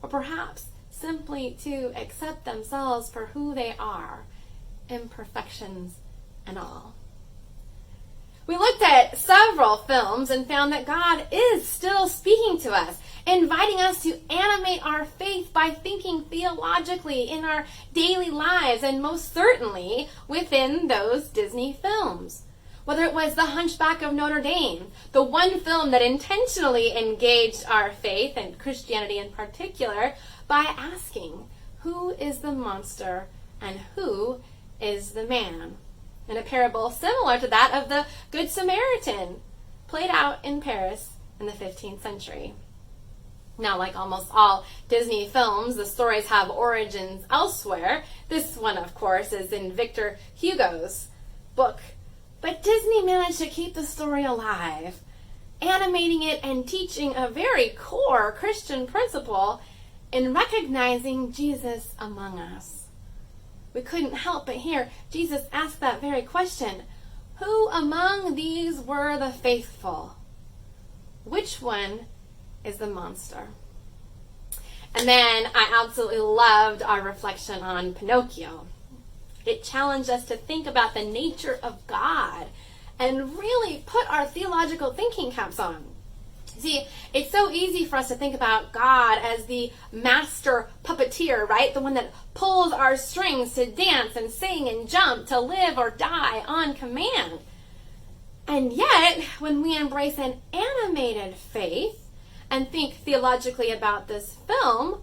Or perhaps simply to accept themselves for who they are, imperfections and all. We looked at several films and found that God is still speaking to us, inviting us to animate our faith by thinking theologically in our daily lives, and most certainly within those Disney films. Whether it was The Hunchback of Notre Dame, the one film that intentionally engaged our faith and Christianity in particular by asking, who is the monster and who is the man? In a parable similar to that of the Good Samaritan, played out in Paris in the 15th century. Now, like almost all Disney films, the stories have origins elsewhere. This one, of course, is in Victor Hugo's book. But Disney managed to keep the story alive, animating it and teaching a very core Christian principle in recognizing Jesus among us. We couldn't help but hear Jesus ask that very question. Who among these were the faithful? Which one is the monster? And then I absolutely loved our reflection on Pinocchio. It challenged us to think about the nature of God and really put our theological thinking caps on. See, it's so easy for us to think about God as the master puppeteer, right? The one that pulls our strings to dance and sing and jump, to live or die on command. And yet, when we embrace an animated faith and think theologically about this film,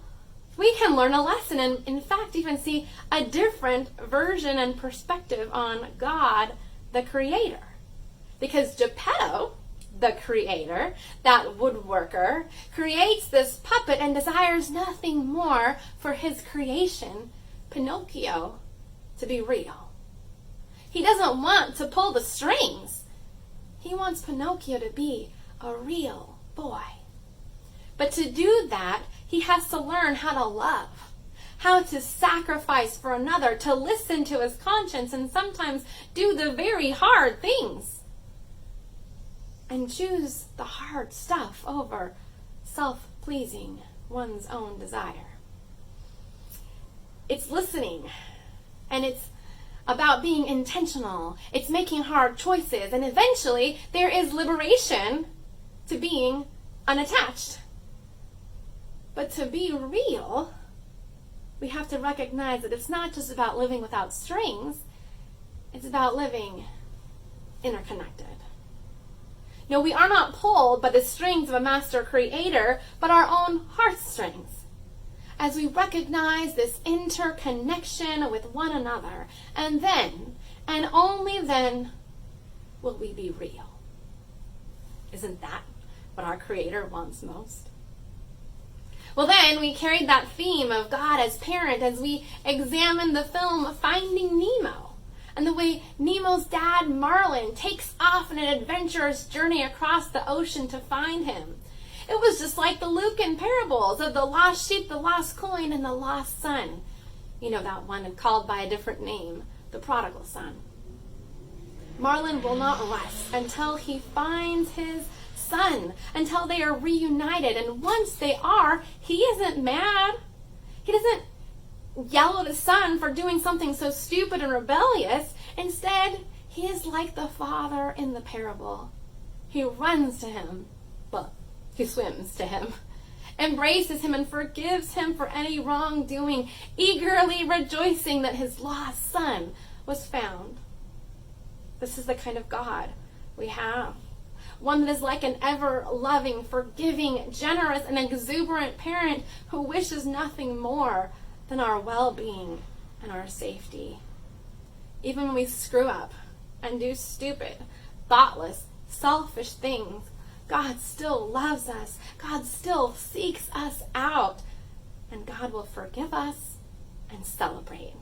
we can learn a lesson and, in fact, even see a different version and perspective on God, the Creator. Because Geppetto, the creator, that woodworker, creates this puppet and desires nothing more for his creation, Pinocchio, to be real. He doesn't want to pull the strings. He wants Pinocchio to be a real boy. But to do that, he has to learn how to love, how to sacrifice for another, to listen to his conscience, and sometimes do the very hard things. And choose the hard stuff over self-pleasing one's own desire. It's listening, and it's about being intentional. It's making hard choices, and eventually there is liberation to being unattached. But to be real, we have to recognize that it's not just about living without strings, it's about living interconnected. No, we are not pulled by the strings of a master creator, but our own heartstrings. As we recognize this interconnection with one another, and then, and only then, will we be real. Isn't that what our Creator wants most? Well, then we carried that theme of God as parent as we examined the film Finding Nemo and the way Nemo's dad, Marlin, takes off on an adventurous journey across the ocean to find him. It was just like the Lucan parables of the lost sheep, the lost coin, and the lost son. You know that one called by a different name, the prodigal son. Marlin will not rest until he finds his son, until they are reunited. And once they are, he isn't mad. He doesn't yell at his son for doing something so stupid and rebellious. Instead, he is like the father in the parable. He runs to him. Well, he swims to him, embraces him, and forgives him for any wrongdoing, eagerly rejoicing that his lost son was found. This is the kind of God we have. One that is like an ever-loving, forgiving, generous, and exuberant parent who wishes nothing more than our well-being and our safety. Even when we screw up and do stupid, thoughtless, selfish things, God still loves us. God still seeks us out. And God will forgive us and celebrate.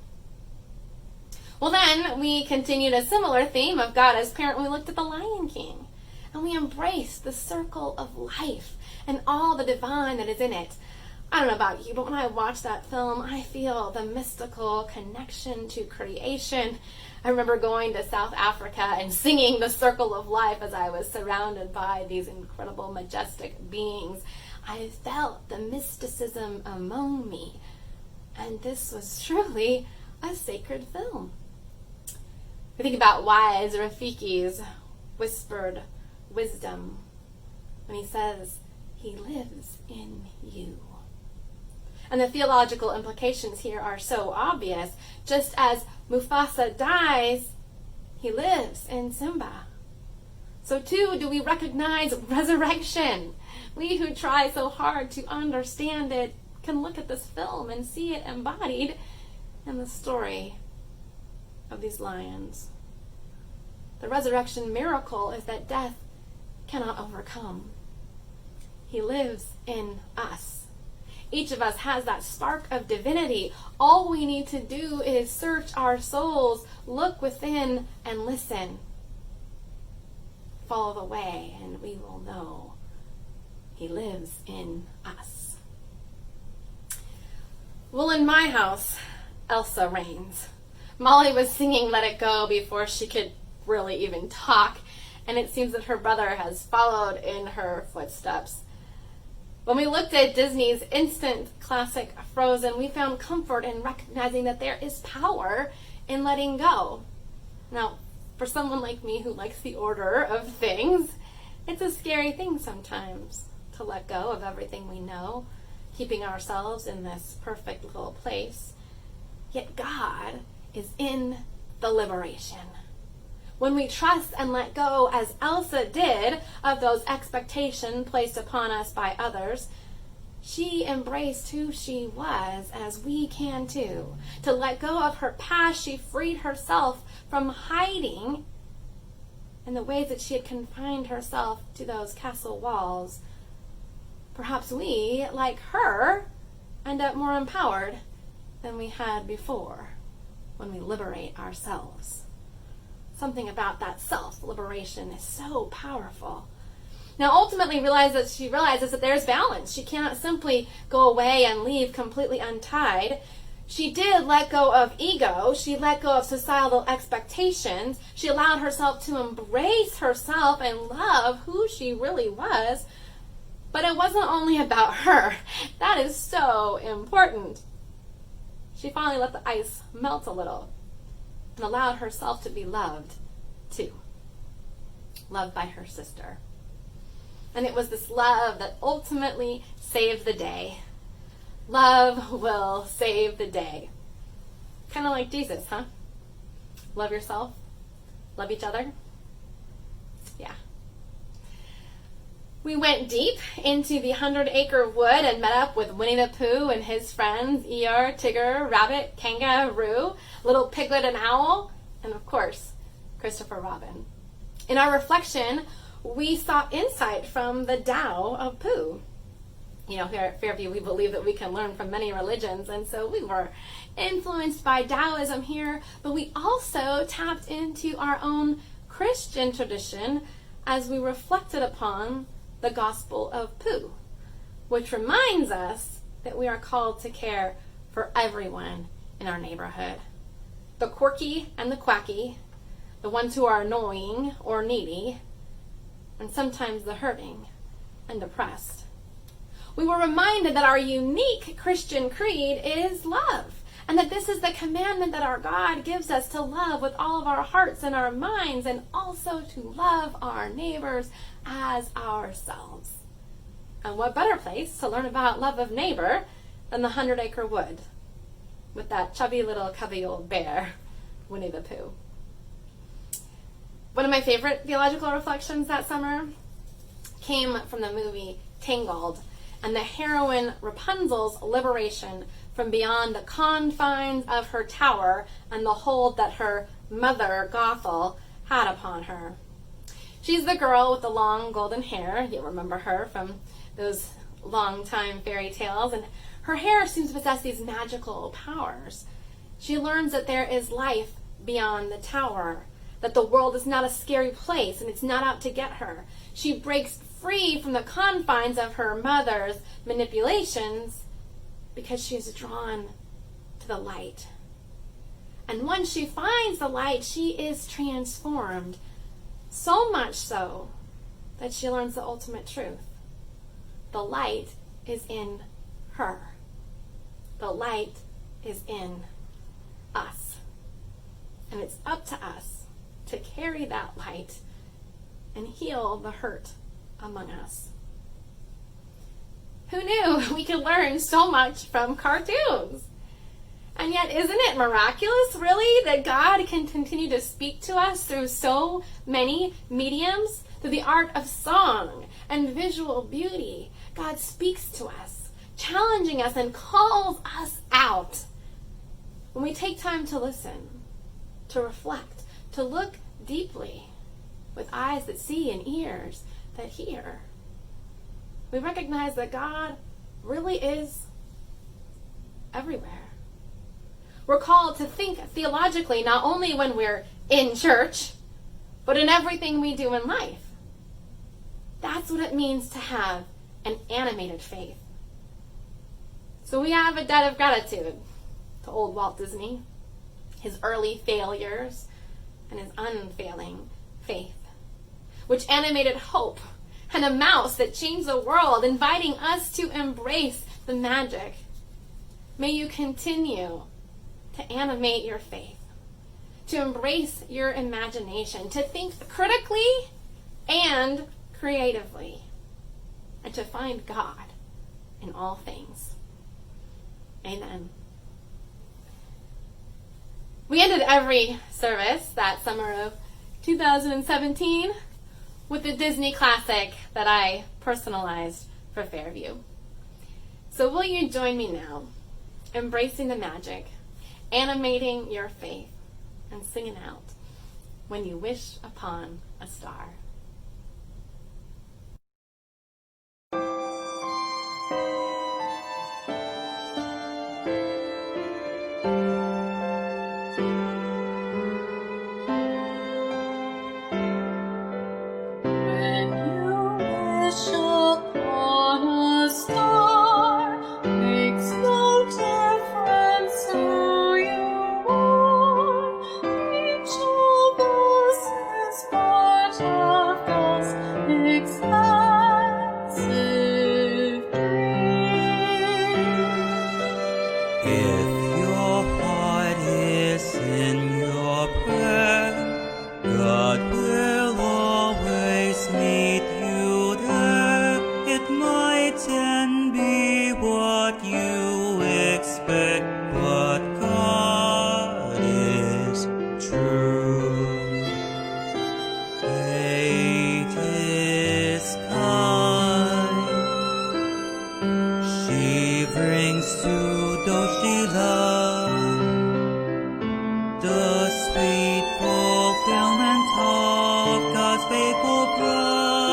Well, then we continued a similar theme of God as parent when we looked at the Lion King. And we embraced the circle of life and all the divine that is in it. I don't know about you, but when I watch that film, I feel the mystical connection to creation. I remember going to South Africa and singing the circle of life as I was surrounded by these incredible, majestic beings. I felt the mysticism among me. And this was truly a sacred film. We think about wise Rafiki's whispered wisdom when he says, he lives in you. And the theological implications here are so obvious. Just as Mufasa dies, he lives in Simba. So too do we recognize resurrection. We who try so hard to understand it can look at this film and see it embodied in the story of these lions. The resurrection miracle is that death cannot overcome. He lives in us. Each of us has that spark of divinity. All we need to do is search our souls, look within, and listen. Follow the way, and we will know he lives in us. Well, in my house, Elsa reigns. Molly was singing Let It Go before she could really even talk, and it seems that her brother has followed in her footsteps. When we looked at Disney's instant classic Frozen, we found comfort in recognizing that there is power in letting go. Now, for someone like me who likes the order of things, it's a scary thing sometimes to let go of everything we know, keeping ourselves in this perfect little place. Yet God is in the liberation. When we trust and let go, as Elsa did, of those expectations placed upon us by others, she embraced who she was, as we can too. To let go of her past, she freed herself from hiding in the ways that she had confined herself to those castle walls. Perhaps we, like her, end up more empowered than we had before when we liberate ourselves. Something about that self-liberation is so powerful. Now, ultimately, she realizes that there's balance. She cannot simply go away and leave completely untied. She did let go of ego. She let go of societal expectations. She allowed herself to embrace herself and love who she really was. But it wasn't only about her. That is so important. She finally let the ice melt a little and allowed herself to be loved too. Loved by her sister. And it was this love that ultimately saved the day. Love will save the day. Kind of like Jesus, huh? Love yourself. Love each other. Yeah. We went deep into the 100-acre wood and met up with Winnie the Pooh and his friends, Eeyore, Tigger, Rabbit, Kangaroo, Little Piglet and Owl, and of course, Christopher Robin. In our reflection, we sought insight from the Tao of Pooh. You know, here at Fairview, we believe that we can learn from many religions, and so we were influenced by Taoism here, but we also tapped into our own Christian tradition as we reflected upon the Gospel of Pooh, which reminds us that we are called to care for everyone in our neighborhood. The quirky and the quacky, the ones who are annoying or needy, and sometimes the hurting and depressed. We were reminded that our unique Christian creed is love, and that this is the commandment that our God gives us, to love with all of our hearts and our minds, and also to love our neighbors as ourselves. And what better place to learn about love of neighbor than the 100-acre wood with that chubby little cubby old bear, Winnie the Pooh. One of my favorite theological reflections that summer came from the movie Tangled, and the heroine Rapunzel's liberation from beyond the confines of her tower and the hold that her mother, Gothel, had upon her. She's the girl with the long golden hair. You'll remember her from those long-time fairy tales, and her hair seems to possess these magical powers. She learns that there is life beyond the tower, that the world is not a scary place and it's not out to get her. She breaks free from the confines of her mother's manipulations because she is drawn to the light. And once she finds the light, she is transformed, so much so that she learns the ultimate truth. The light is in her. The light is in us. And it's up to us to carry that light and heal the hurt among us. Who knew we could learn so much from cartoons? And yet, isn't it miraculous, really, that God can continue to speak to us through so many mediums? Through the art of song and visual beauty, God speaks to us, challenging us and calls us out. When we take time to listen, to reflect, to look deeply with eyes that see and ears that hear, we recognize that God really is everywhere. We're called to think theologically not only when we're in church, but in everything we do in life. That's what it means to have an animated faith. So we have a debt of gratitude to old Walt Disney, his early failures, and his unfailing faith, which animated hope and a mouse that changed the world, inviting us to embrace the magic. May you continue to animate your faith, to embrace your imagination, to think critically and creatively, and to find God in all things. Amen. We ended every service that summer of 2017 with the Disney classic that I personalized for Fairview. So will you join me now, embracing the magic, animating your faith, and singing out, "When You Wish Upon a Star." If your heart is sincere, God will always meet you there. It mightn't be what you expect, but God is true. Fate is kind. She brings to those she loves the sweet fulfillment of God's faithful promise.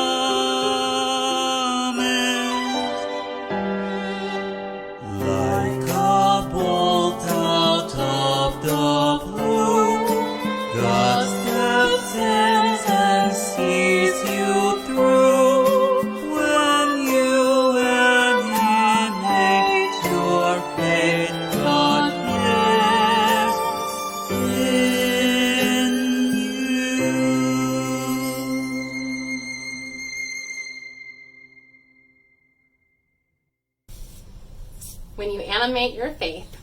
When you animate your faith,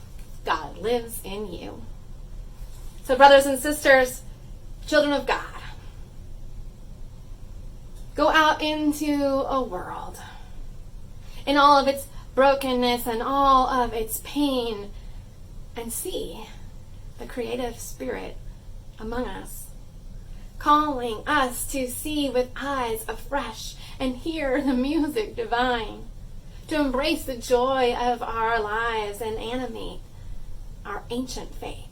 God lives in you. So brothers and sisters, children of God, go out into a world in all of its brokenness and all of its pain and see the creative spirit among us, calling us to see with eyes afresh and hear the music divine, to embrace the joy of our lives and animate our ancient faith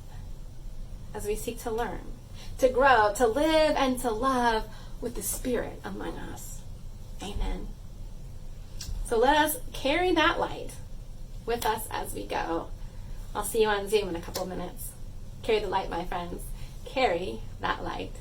as we seek to learn, to grow, to live, and to love with the Spirit among us. Amen. So let us carry that light with us as we go. I'll see you on Zoom in a couple of minutes. Carry the light, my friends. Carry that light.